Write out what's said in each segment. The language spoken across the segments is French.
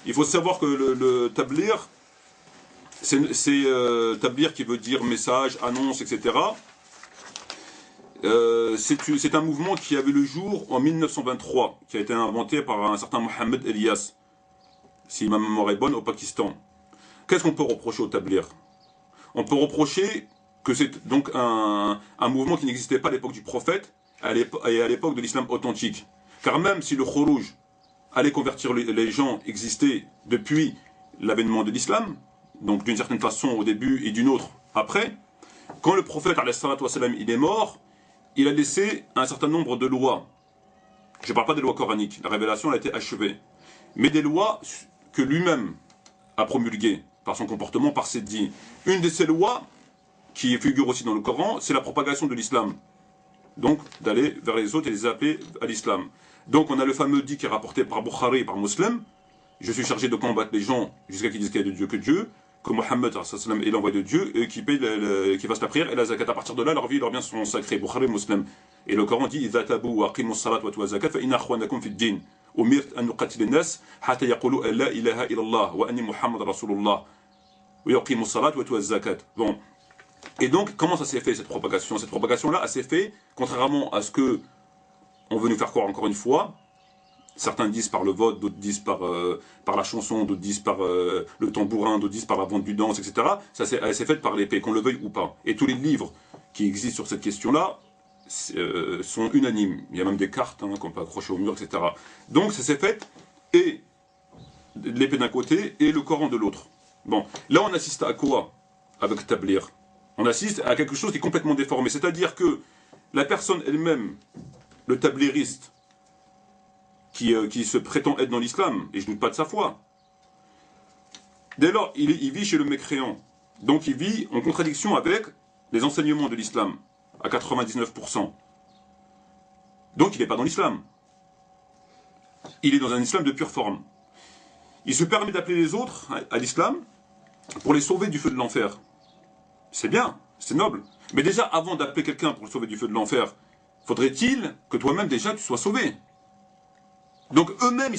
Il faut savoir que le tablir, c'est tablir qui veut dire message, annonce, etc. C'est un mouvement qui a vu le jour en 1923, qui a été inventé par un certain Mohammed Elias, si ma mémoire est bonne, au Pakistan. Qu'est-ce qu'on peut reprocher au tablir? On peut reprocher que c'est donc un mouvement qui n'existait pas à l'époque du prophète et à l'époque de l'islam authentique. Car même si le Khurouj allait convertir les gens existait depuis l'avènement de l'islam, donc d'une certaine façon au début et d'une autre après, quand le prophète il est mort, il a laissé un certain nombre de lois. Je ne parle pas des lois coraniques, la révélation a été achevée, mais des lois que lui-même a promulguées par son comportement, par ses dits. Une de ces lois, qui figure aussi dans le Coran, c'est la propagation de l'islam. Donc d'aller vers les autres et les appeler à l'islam. Donc on a le fameux dit qui est rapporté par Bukhari et par Muslim: je suis chargé de combattre les gens jusqu'à qu'ils disent qu'il y a de Dieu que Dieu, que Mohammed est l'envoyé de Dieu, et qui fasse la prière et la zakat. À partir de là, leur vie et leurs biens seront sacrés. Bukhari et Muslim. Et le Coran dit: idha tabu wa aqimu as-salat wa tu zakat fa inna akhwanakum fi ad-din. Umirt an nuqatil an-nas hatta yaqulu an la ilaha illa Allah wa anni Muhammad rasulullah. Wa yaqimu as-salat wa tu zakat. Bon. Et donc, comment ça s'est fait, cette propagation? Cette propagation-là, elle s'est fait, contrairement à ce que on veut nous faire croire encore une fois. Certains disent par le vote, d'autres disent par la chanson, d'autres disent par le tambourin, d'autres disent par la vente du danse, etc. Elle s'est faite par l'épée, qu'on le veuille ou pas. Et tous les livres qui existent sur cette question-là sont unanimes. Il y a même des cartes qu'on peut accrocher au mur, etc. Donc, ça s'est fait, et l'épée d'un côté, et le Coran de l'autre. Bon, là on assiste à quoi avec Tablir? On assiste à quelque chose qui est complètement déformé. C'est-à-dire que la personne elle-même, le tabliriste, qui se prétend être dans l'islam, et je ne doute pas de sa foi, dès lors, il vit chez le mécréant. Donc il vit en contradiction avec les enseignements de l'islam, à 99%. Donc il n'est pas dans l'islam. Il est dans un islam de pure forme. Il se permet d'appeler les autres à l'islam pour les sauver du feu de l'enfer. C'est bien, c'est noble. Mais déjà, avant d'appeler quelqu'un pour le sauver du feu de l'enfer, faudrait-il que toi-même déjà tu sois sauvé. Donc eux-mêmes,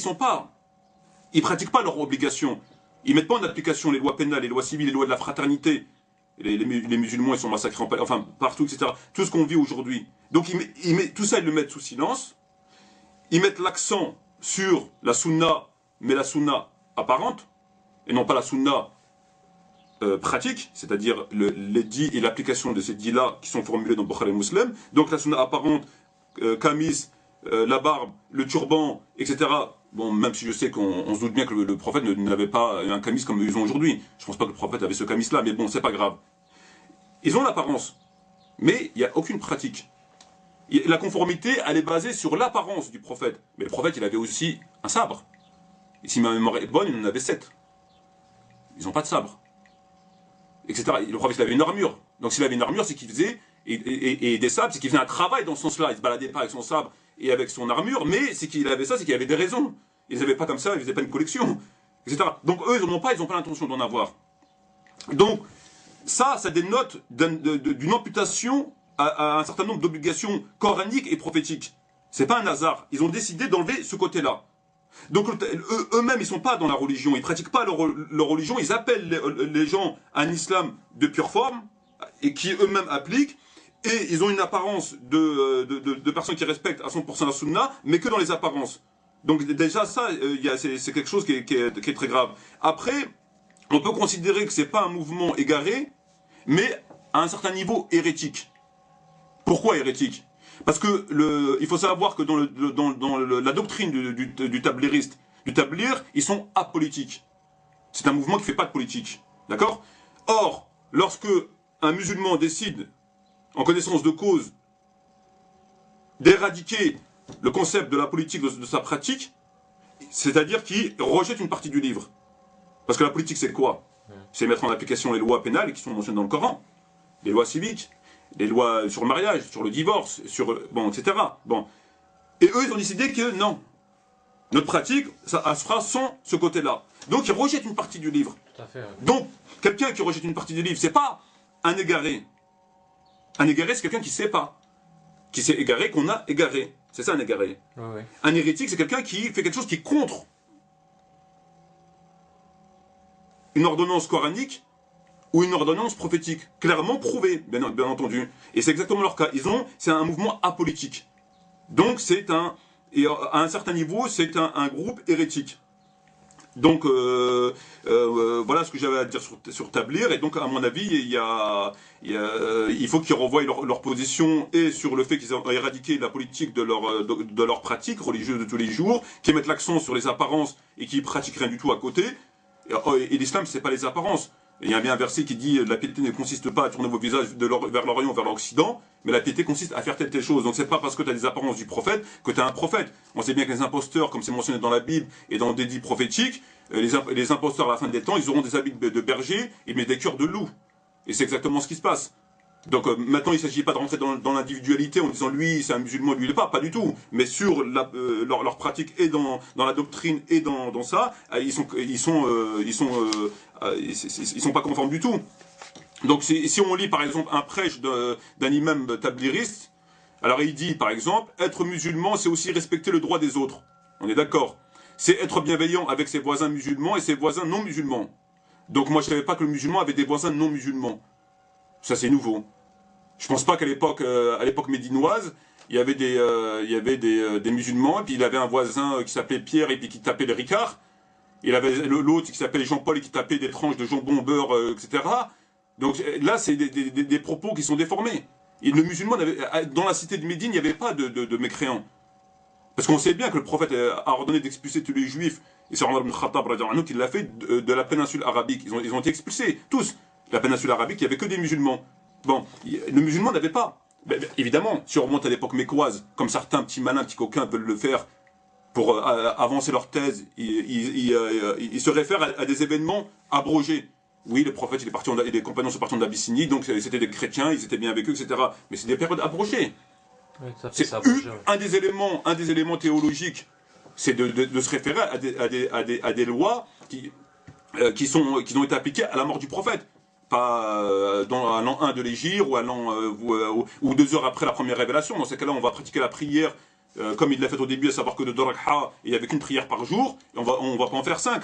ils pratiquent pas leurs obligations. Ils mettent pas en application les lois pénales, les lois civiles, les lois de la fraternité. Les musulmans, ils sont massacrés enfin partout, etc. Tout ce qu'on vit aujourd'hui. Donc tout ça, ils le mettent sous silence. Ils mettent l'accent sur la sunna, mais la sunna apparente, et non pas la sunna pratique, c'est-à-dire les dits et l'application de ces dits-là qui sont formulés dans Bukhari et Muslim. Donc la sunna apparente, kamis, la barbe, le turban, etc. Bon, même si je sais qu'on se doute bien que le prophète n'avait pas un camis comme ils ont aujourd'hui. Je pense pas que le prophète avait ce camis-là, mais bon, c'est pas grave. Ils ont l'apparence, mais il n'y a aucune pratique. La conformité, elle est basée sur l'apparence du prophète. Mais le prophète, il avait aussi un sabre. Et si ma mémoire est bonne, il en avait 7. Ils n'ont pas de sabre. Etc. Le prophète, il avait une armure. Donc s'il avait une armure, c'est qu'il faisait, et des sabres, c'est qu'il faisait un travail dans ce sens-là. Il ne se baladait pas avec son sabre et avec son armure, mais c'est qu'il avait ça, c'est qu'il avait des raisons. Ils n'avaient pas comme ça, ils ne faisaient pas une collection, etc. Donc eux, ils n'en ont pas l'intention d'en avoir. Donc ça dénote d'une amputation à un certain nombre d'obligations coraniques et prophétiques. C'est pas un hasard. Ils ont décidé d'enlever ce côté-là. Donc eux-mêmes, ils ne sont pas dans la religion, ils ne pratiquent pas leur religion, ils appellent les gens à un islam de pure forme, et qui eux-mêmes appliquent, et ils ont une apparence de personnes qui respectent à 100% la sunna, mais que dans les apparences. Donc déjà ça, c'est quelque chose qui est très grave. Après, on peut considérer que ce n'est pas un mouvement égaré, mais à un certain niveau hérétique. Pourquoi hérétique? Parce que il faut savoir que dans la doctrine du tabliriste, du tablir, ils sont apolitiques. C'est un mouvement qui ne fait pas de politique. D'accord? Or, lorsque un musulman décide, en connaissance de cause, d'éradiquer le concept de la politique de sa pratique, c'est-à-dire qu'il rejette une partie du livre. Parce que la politique, c'est quoi? C'est mettre en application les lois pénales qui sont mentionnées dans le Coran, les lois civiques, les lois sur le mariage, sur le divorce, etc. Bon. Et eux, ils ont décidé que non. Notre pratique, ça se fera sans ce côté-là. Donc, ils rejettent une partie du livre. Tout à fait, ouais. Donc, quelqu'un qui rejette une partie du livre, c'est pas un égaré. Un égaré, c'est quelqu'un qui sait pas. Qui s'est égaré, qu'on a égaré. C'est ça un égaré. Ouais. Un hérétique, c'est quelqu'un qui fait quelque chose qui est contre une ordonnance coranique ou une ordonnance prophétique, clairement prouvée, bien entendu. Et c'est exactement leur cas. C'est un mouvement apolitique. Donc et à un certain niveau, c'est un groupe hérétique. Donc voilà ce que j'avais à dire sur Tablir. Et donc à mon avis, il faut qu'ils revoient leur position et sur le fait qu'ils ont éradiqué la politique de leur pratique religieuse de tous les jours, qu'ils mettent l'accent sur les apparences et qu'ils pratiquent rien du tout à côté. Et l'islam, c'est pas les apparences. Il y a bien un verset qui dit la piété ne consiste pas à tourner vos visages vers l'Orient ou vers l'Occident, mais la piété consiste à faire telle chose. Donc c'est pas parce que tu as des apparences du prophète que tu es un prophète. On sait bien que les imposteurs, comme c'est mentionné dans la Bible et dans des dits prophétiques, les imposteurs à la fin des temps, ils auront des habits de berger et des cœurs de loup. Et c'est exactement ce qui se passe. Donc maintenant, il ne s'agit pas de rentrer dans l'individualité en disant lui c'est un musulman, lui il n'est pas du tout. Mais sur leur pratique et dans la doctrine et dans ça, ils sont pas conformes du tout. Donc si on lit par exemple un prêche d'un imam tabliriste, alors il dit par exemple être musulman c'est aussi respecter le droit des autres. On est d'accord. C'est être bienveillant avec ses voisins musulmans et ses voisins non musulmans. Donc moi je ne savais pas que le musulman avait des voisins non musulmans. Ça c'est nouveau. Je pense pas qu'à l'époque médinoise, il y avait des musulmans, et puis il avait un voisin qui s'appelait Pierre et puis qui tapait les ricards. Il avait l'autre qui s'appelait Jean-Paul et qui tapait des tranches de jambon beurre, etc. Donc là, c'est des propos qui sont déformés. Et le musulman, dans la cité de Médine, il n'y avait pas de mécréants. Parce qu'on sait bien que le prophète a ordonné d'expulser tous les juifs, et c'est Omar ibn Khattab qui l'a fait de la péninsule arabique. Ils ont été expulsés, tous. La péninsule arabique, il n'y avait que des musulmans. Bon, le musulman n'avait pas. Évidemment, si on remonte à l'époque mécoise, comme certains petits malins, petits coquins veulent le faire pour avancer leur thèse, ils se réfèrent à des événements abrogés. Oui, le prophète, les compagnons sont partis en Abyssinie, donc c'était des chrétiens, ils étaient bien avec eux, etc. Mais c'est des périodes abrogées. Oui, c'est un des éléments théologiques, c'est de se référer à des lois qui ont été appliquées à la mort du prophète. Pas à l'an 1 de l'Hégire ou 2 heures après la première révélation. Dans ces cas-là, on va pratiquer la prière comme il l'a fait au début, à savoir que de 2 rak'a, il n'y avait qu'une prière par jour, et on va pas en faire 5.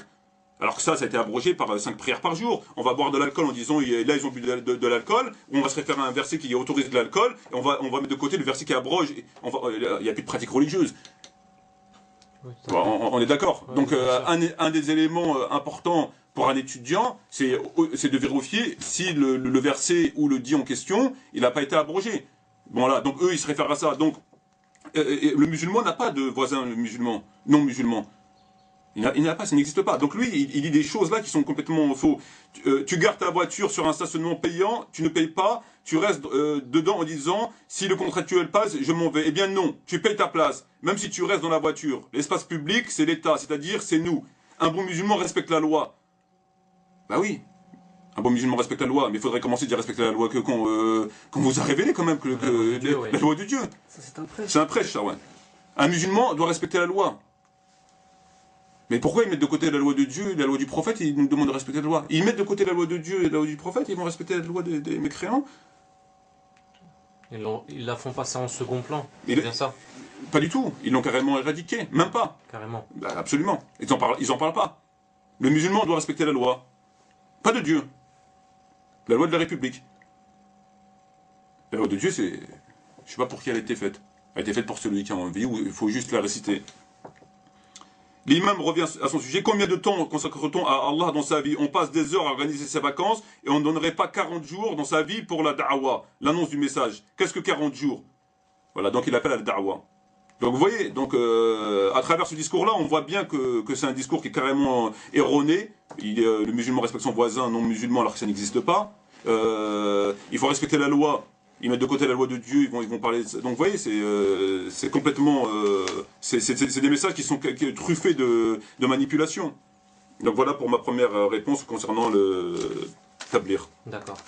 Alors que ça a été abrogé par 5 prières par jour. On va boire de l'alcool en disant, là ils ont bu de l'alcool, ou on va se référer à un verset qui autorise de l'alcool, et on va mettre de côté le verset qui abroge, il n'y a plus de pratique religieuse. Oui, on est d'accord. Oui, donc un des éléments importants pour un étudiant, c'est de vérifier si le verset ou le dit en question, il n'a pas été abrogé. Bon là, donc eux, ils se réfèrent à ça. Donc, le musulman n'a pas de voisin musulman, non musulman. Il n'a pas, ça n'existe pas. Donc lui, il dit des choses là qui sont complètement faux. Tu gardes ta voiture sur un stationnement payant, tu ne payes pas, tu restes dedans en disant, si le contractuel passe, je m'en vais. Eh bien non, tu payes ta place, même si tu restes dans la voiture. L'espace public, c'est l'État, c'est-à-dire c'est nous. Un bon musulman respecte la loi. Bah oui, un bon musulman respecte la loi, mais il faudrait commencer à respecter la loi que quand vous a révélé quand même la loi de Dieu. C'est un prêche. C'est un prêche, ça, ouais. Un musulman doit respecter la loi. Mais pourquoi ils mettent de côté la loi de Dieu et la loi du prophète et ils nous demandent de respecter la loi? Ils mettent de côté la loi de Dieu et la loi du prophète et ils vont respecter la loi des mécréants? Ils la font passer en second plan, c'est bien ça? Pas du tout, ils l'ont carrément éradiqué, même pas. Carrément. Bah, absolument, ils en parlent pas. Le musulman doit respecter la loi. Pas de Dieu. La loi de la République. La loi de Dieu, c'est... Je sais pas pour qui elle a été faite. Elle a été faite pour celui qui a envie, ou il faut juste la réciter. L'imam revient à son sujet. Combien de temps consacre-t-on à Allah dans sa vie? On passe des heures à organiser ses vacances et on ne donnerait pas 40 jours dans sa vie pour la da'wa, l'annonce du message. Qu'est-ce que 40 jours? Voilà, donc il appelle à la da'wa. Donc vous voyez, à travers ce discours-là, on voit bien que c'est un discours qui est carrément erroné. Le musulman respecte son voisin non musulman alors que ça n'existe pas. Il faut respecter la loi. Ils mettent de côté la loi de Dieu, ils vont parler de ça. Donc vous voyez, c'est complètement... c'est des messages qui sont truffés de manipulation. Donc voilà pour ma première réponse concernant le Tablir. D'accord.